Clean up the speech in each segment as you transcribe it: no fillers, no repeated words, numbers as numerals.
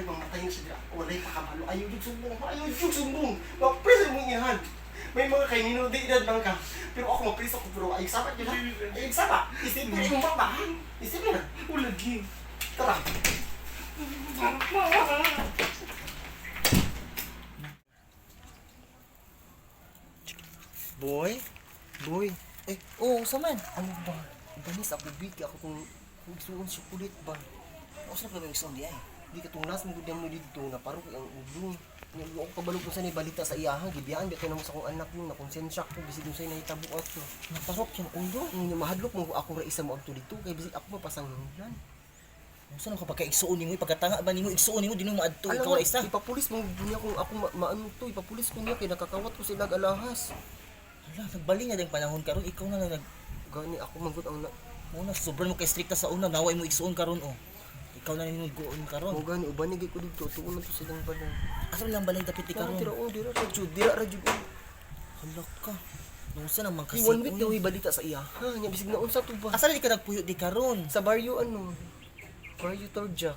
mamatay na siya. Walay pa kabalo. Ayaw yung sumbong. Ayaw yung sumbong. Mapreso mong iyan. May mga kay minudi edad lang ka. Pero ako mapreso ko. Pero ayog sabat yun ha. Ayog sabat. Isipin yung baba. Isipin na. Ulagi. Tara. Boy? Boy? Oo, saman. Ano ba? Banis ako biki. Ako kung isuon siya kulit ba? Ako sa kami gusto di ay. Di ka tunglas mo gudang mo dito na parang ang ulo. Yung ako kabalog ko sa ni balita sa iyahan, gibiyaan bitaw namo sa akong anak mo na konsensya ko bisig dun sa nahitabo ato. Naparok yung ulo. Yung mahadlok mo ako ra isa mo adto dito kay bisig ako mapasanglan. Saan ako pagka-igsuon nimo pagkatanga ba nimo igsuon nimo dinmo maadto ikaw ra isa. Ipapulis mo niya kung ako maano to, ipapulis ko niya kay nakakawat ko sila alahas. Hala, nagbali na ding panahon karon ikaw na lang Gani ako manggod ang muna sobrang mo kay strikta sa una naway mo igsuon karon oh. Ikaw na nimo guon karon. mo gani uban ni ko dito tuon na to silang balay. Asa lang balay dapit Karon karon. tira o dira ra jud, dira ra jud. Hala ka. Nungsa nang Kasi mangkasig. 1 week daw balita sa iya. Ha, nya bisig na unsa to ba? Asa di ka nagpuyo di karon? Sa baryo ano? Baryo Torja,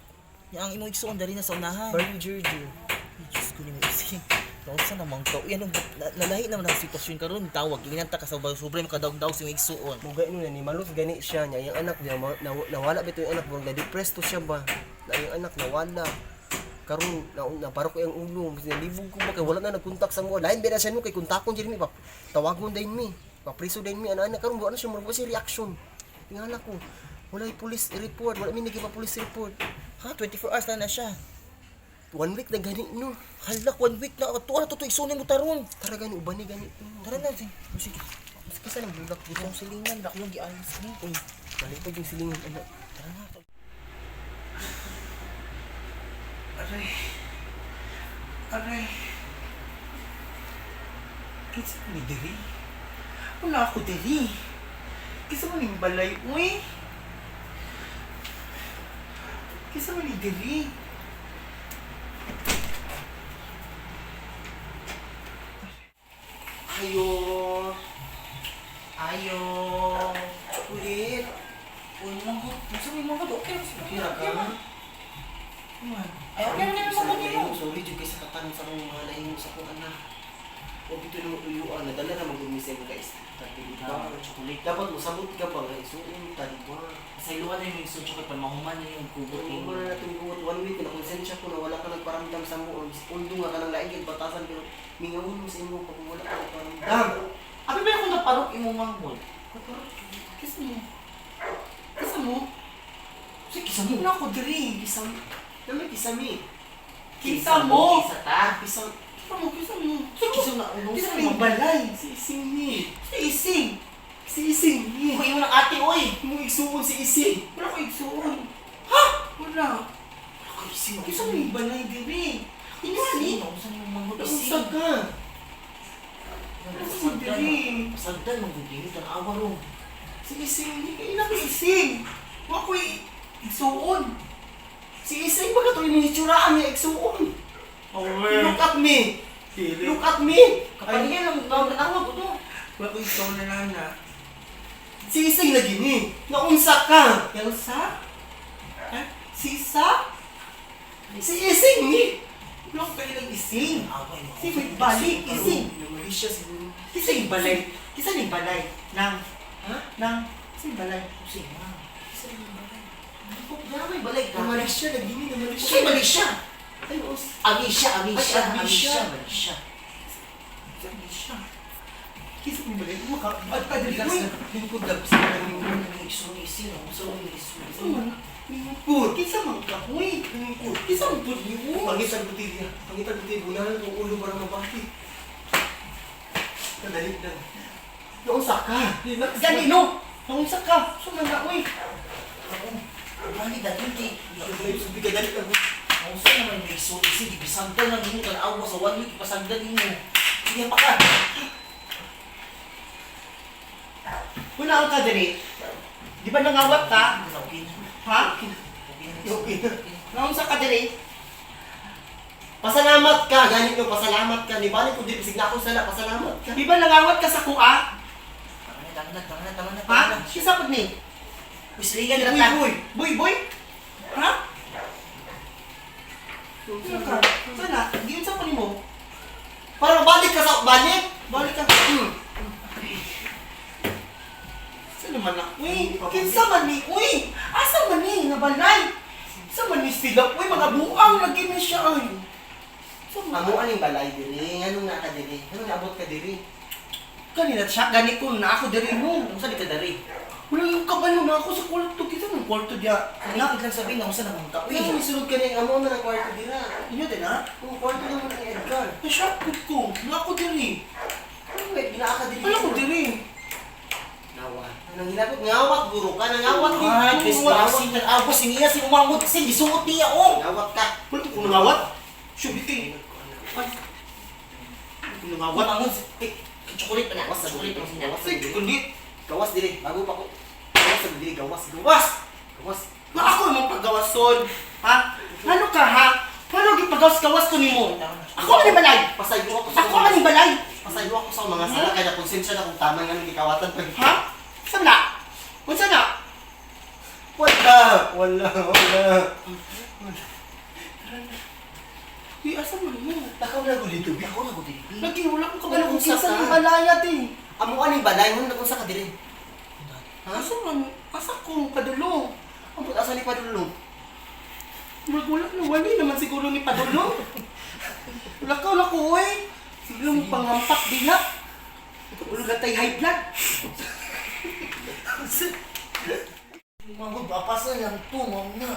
Yang ang imo igsuon dali na sa unahan. baryo Giorgio. Ay, Diyos ko nimo isig. Nungsa namang ka. Yan ang nalahi naman ang sitwasyon karon tawag ginanta ka sa sobrang kadawdaw sa imong igsuon. Muga ino ni malos gani siya niya yung anak niya nawala bito yung anak mo na depressed to siya ba na yung anak nawala karon na parok ko yung ulo libog ko ba kay wala na nagkontak sa mo lain bina siya no kay kontakon jud mi pa tawagon din mi papriso din mi ana karon wala siya mo si reaction ingala ko wala yung police report wala mi naging police report Ha, 24 hours na siya. 1 week na gani no Hala, 1 week na. Tuwa na to igsuon mo taron. tara gani uban ni gani Tara na, sige. kisa nang bulak dito Itong silingan, dak yung gialis ni. uy balik yung silingan anak Tara na. Aray. Aray. Kinsa man ni diri? Wala ako diri. Kinsa man ning balay, uy? Kinsa man ni diri? ayo ayo ulit Uy, manggo. Gusto mo manggo? Okay, kira ka Ay, okay na naman manggo nimo. sorry jud kay sa katan sa akong mga laing sa akong anak o bito na uyuan nadala na mag-umisay mo guys tadi ba Chocolate. dapat mo sabot ka ba guys so tadi ba Sa iluwan na yung igsuon chocolate pa mahuman na yung kubot Kung mo na natin buot 1 week na konsensya ko na wala ka nagparamdam sa mo undo nga ka nang laing gid batasan pero mingawon mo sa imo pag wala ka nagparamdam Abi ba kung naparok imong manghol? Kisa mo. Kisa mo? Sige, kisa mo. Wala ako diri. isang naman kisami Kisa mo. Kisa ta. isang Kisa mo, kisa mo. Kisa na. Kisa mo yung balay. si ising ni Si Ising. si ising ni Uy, mo ng ate, oy. mo isuon si ising Wala ko igsuon. Ha? Wala. ising Kisa mo yung balay diri. Ini saan yung manghol usag ka Kisa mo diri. Pasagdan, manggugili ka na awa ro. si ising ni Ina ko Ising. Wala ko igsuon. si ising baga to yung hitsuraan niya isuon look at me look at me Kapaligan lang, tawag ko to. Wala ko igsuon na nana. si ising lagi ni naunsa ka Elsa? Eh? Sisa? si ising ni Wala ko kayo Ising. Away mo. Si may balik, Ising. namali siya siguro Kisa yung balay. Kisa yung balay. Nang. ha? Nang. Kisa yung balay. Sige, ma. Wala may balay ka. Namali siya, nagdini namali siya. Sige, balik siya. Ay, os. Amisya. Ay, Amisya. Balik siya. Kisa yung siya. Kisa yung balay. At padali ka Uy, sa lingkod lang sa Yung isun. Gusto mo yung isun. Kisa man. Lingkod. Kisa man ka. Uy. Lingkod. Kisa man po niyo. Pangitan butilya. Pangitan butilya. Bunahan ng ulo para mabati. Kadalik na. Naunsa ka. Ganino. Pangunsa ka. Sumang na. Uy. Bali, dati hindi. Sabi ka dalik na. Ang saan naman yung isun. Sige, bisagdan lang nimo. Tanawa sa 1 week. Pasagdan nimo. Sige pa ka. Wala ang kadiri. Di ba nangawat ka? Okay na. Ha? Okay na. Okay na. Naunsa ka diri? Pasalamat ka. Ganit nyo, pasalamat ka. Di ba ko di bisig na ako sana. Pasalamat ka. Di ba nangawat ka sa kuha? Tama na. Ha? Kisa pag ni? Wisligan na Boy, ta. boy. Boy, boy. Ha? Sana, giyon sa mo. Para balik ka sa balik. Balik ka. Saan naman na? Uy, kinsa man ni? Uy, asa man ni? Nabalay. Sa man ni sila? Uy, mga buang lagi na siya ay. Amo aning balay diri, nganong na ka diri? Nganong naabot ka diri? Kanina siya, gani ko na ako diri mo. Kung saan ka dari? Wala yung kabalo na ako sa kwarto. Kita ng kwarto diya. Anak, lang sabihin na kung saan naman ka. Uy, misulod ka ning amo man ang kwarto dira. Inyo din ha? Ang kwarto naman ang Edgar. Na-shock ko. Na ako diri. Wait, ginaa ka diri. Wala ko diri. Nawa. Nang hinabot ngawat guro ka, nangawat Ah, dito. Chris, kasi nag-agos si Nia, si umangod kasi gisuot niya, oh! Ngawat ka. Wala ko nangawat. Subitin. Ay. Nangawat. Umangod, chocolate pa na. Gawas sa Chocolate pa gawas siya. sa Kulit. Gawas diri, bago pa ko. Gawas sa diri, gawas. Gawas. Gawas. Na ako mong paggawason. Ha? Ano ka ha? Paano gipagawas-gawas ko nimo? Ako man ni balay. Pasayo ako sa Ako man ni balay. Pasayo ako sa mga sala kaya konsensya na kung tama nga nang gikawatan pa. Ha? Saan na? Unsa na? Wala. Wala. Di asa man mo? Takaw na ko dito, bi ako na ko dito. Lagi wala ko kabalo Wala kung kung kinsa saan. ni balayat eh. Amo ani balay mo na kung sa ka diri. Ha? Asa man? Asa ko padulong? Ang asa ni padulong. Wala na wali naman siguro ni padulong. Lakaw na ko eh. Siguro mo pangampak dila. Ulo gatay high blood. Umangod, papasan lang to, ma'am na.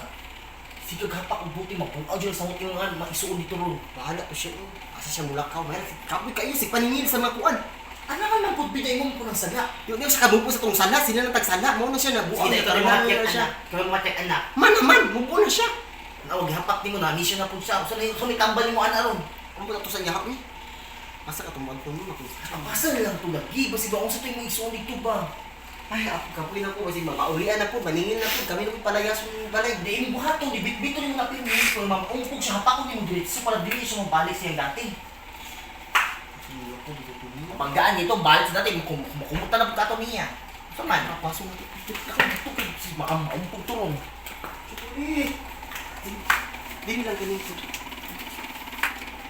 Sige, hapak ang buti, mapunaw dyan sa mga tinungan, makisuon dito ron. Bahala to siya. Asa siya mulakaw. Mayroon kapoy kayo si paningil sa mga kuan. Ano ka lang po, biday mo po ng saga. Yung siya kabupo sa tong sala, sila nang tagsala. Mo na siya nabuo. Sige, ikaw rin matik, anak. Ikaw rin matik, anak. Man naman, mubo na siya. Nawag, hapak din mo na, nisya na po siya. Saan may tambal mo, anak ron? Ano ba to sa yahap ni? Asa ka tumbang ko mo? Papasan lang to lagi, basi ba kung sa tuwing may isuon dito ba? Ay, ako kapoy na po kasi makaulian na po, maningin na po. Kami na po palayas yung balay. Hindi, yung buhato, di bit-bito rin natin yung ito. Mamumpog siya, hapak ko din mo diretso para dili siya mabalik siya dati. Paggaan nito, balik sa dati, kumuta na pagkato niya. Saan man? Napasok na ito. Makamaumpog to ron. Dili lang ganito.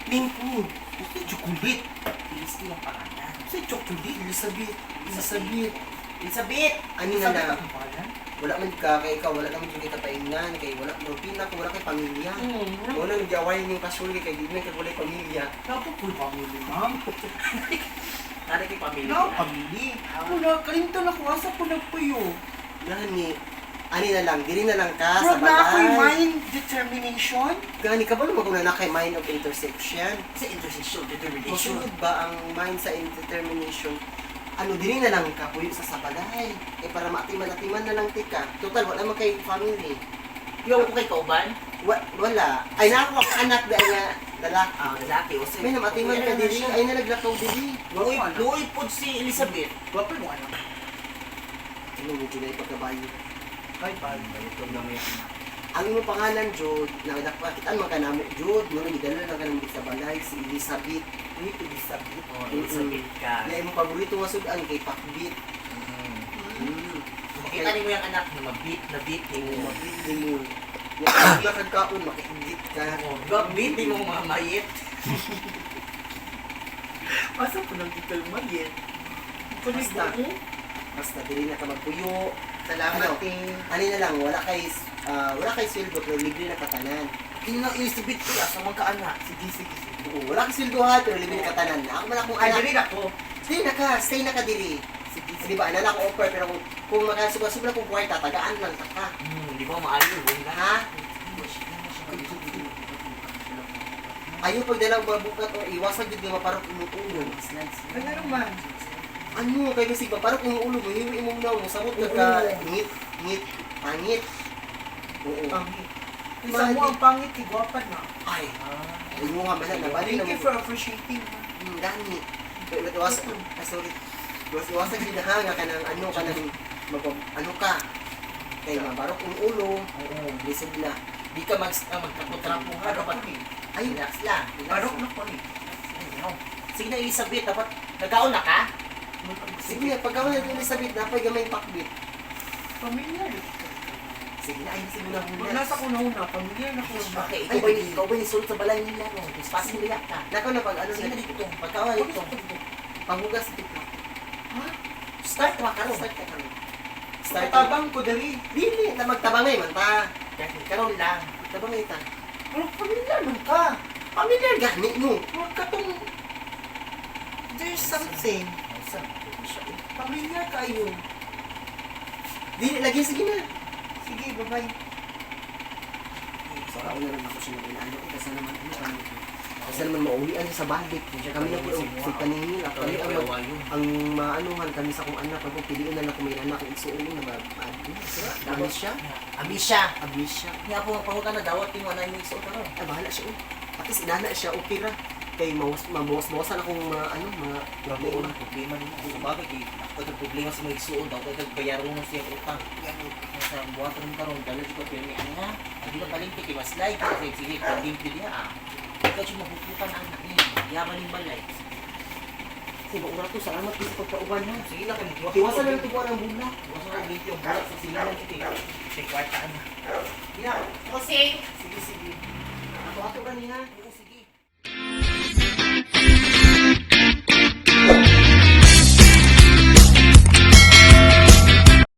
Lingko. Okay, chocolate. Bilis din ang pangalan. Sa chocolate, Elizabeth. Elizabeth. Elizabeth! Ano na lang? ang pangalan? Wala man ka kay ikaw, wala naman kay kapaingan, kay wala mo pina ko wala kay pamilya. Wala nang gaway ning kasul kay di man kay wala pamilya. Dapat full family, ma'am. Nari kay pamilya. Ikaw, family. Wala, kalimtan ako. Asa po nagpuyo? Gani ani na lang, diri na lang ka Bro, sa na ako yung balay. mind determination. Gani ka ba naman kung na kay mind of intersection? Sa intersection, determination. Masunod ba ang mind sa indetermination? Ano, diri na lang ka puyo sa sabalay. Eh para maatiman-atiman na lang tika. Total, wala man kay family. Yung ko kay Kauban? Wala. Ay, nakuha ka anak dahil nga lalaki. Lalaki. O May namatiman ka diri, ay nalaglakaw diri. Luoy po si Elizabeth. Wapal mo ano? Ano mo dili pagkabayo? Ay, pal. Ito na may anak. Ang imong pangalan, Jud, nagdakitaan man ka namo, Jud, mo nagidala lang ka ng sa balay, si Elizabeth. Ni Elizabeth. Elizabeth ka. Na imong paborito nga sudan kay Pakbit. Makita niyo yung anak na mabit na bit mo. Mabit mo. Yung kagkaon, makikigit ka. Gabit din mo mga mayit. Asa po nang dito yung mayet? Pulis Basta. na mo? Basta dili na ka magpuyo. Salamat, Ano? eh. Ano na lang, wala kay sweldo pero libre na katanan. Hindi na Elizabeth ko, asa mga kaanak. Sige, sige, sige. Oo, wala kay sweldo ha, pero libre na katanan. Ako man akong Ay, anak. dali na ko. Stay na ka diri. Di ba, anak ko offer, pero kung makasubra kung kwarta, tagaan lang ta ka. Hindi ko maayo. Ha? Ayaw pag dalang mabukat o iwasan dito nga parang umuulo. Ano naman? Ano, kaya kasi ba, parang umuulo mo, hiwi mo na, musabot ka ka, ngit, pangit. Oo. Pangit. Isa mo ang pangit, igwapan na. Ay, ay mo nga bala, nabali na Thank you mo. for appreciating. Gani. Pero iwasan, sorry. Iwasan ginahanga ka ng ano ka ng, ano ka. Kaya mabarok yung ulo, lisod na. Di ka magtrapo ha. Dapat Ay, relax lang. Barok na po ni. Sige na Elizabeth, dapat nagkaon na ka? sige na, pagkawa na yung Elizabeth, napay gamay pakbit. Pamilya. Sige na, ayun siguro na Pag nasa ko na una, pamilya na ko na. Okay, ikaw ba yung sulod sa balay nila no? Paspas nila ka. Nako na pag ano Sige na na dito to. Pagkawala dito. panghugas dito. Ha? Start ka karon. Start ka karon. Start tabang ko dali. Dili na magtabangay man ta. Karon lang. Tabangay ta. Pero pamilya man ka. Pamilyar gani mo. Huwag ka tong... There's something. Pamilya kayo. Dili lagi sige na. Sige, bye-bye. So ako na rin ako siya ano ko kasi naman ano kami. Kasi naman mauwian siya sa balik. Kami na po sa paningin at kami ang maanuhan kami sa kung anak ko piliin na lang kung may anak kung isuon na mag siya. Amisya. Abisya. Nga po pangutan na dawat yung anay mo isuot na. Ay bahala siya. At least inana siya okay ra. Kay mabawas-bawasan akong mga ano mga Problema, problema din ako. Sa bagay, kay ako ito problema sa mga isuon daw. Kaya bayaran mo siya utang. Sa buhat rin karon dala ko pero ni ana. Hindi na palinti kay mas live kasi sige pending pili ah. Ikaw siya mabubukan ang anak niya. Yaman ng balay. kasi ba ura to salamat dito pagkauban ha. Sige lang kay Tiwasan na lang tibuan ang bula. Wasa ko dito yung bulat sa silingan kiti. Say kwartaan na. Yeah. Jose. Sige sige. Ako kanina.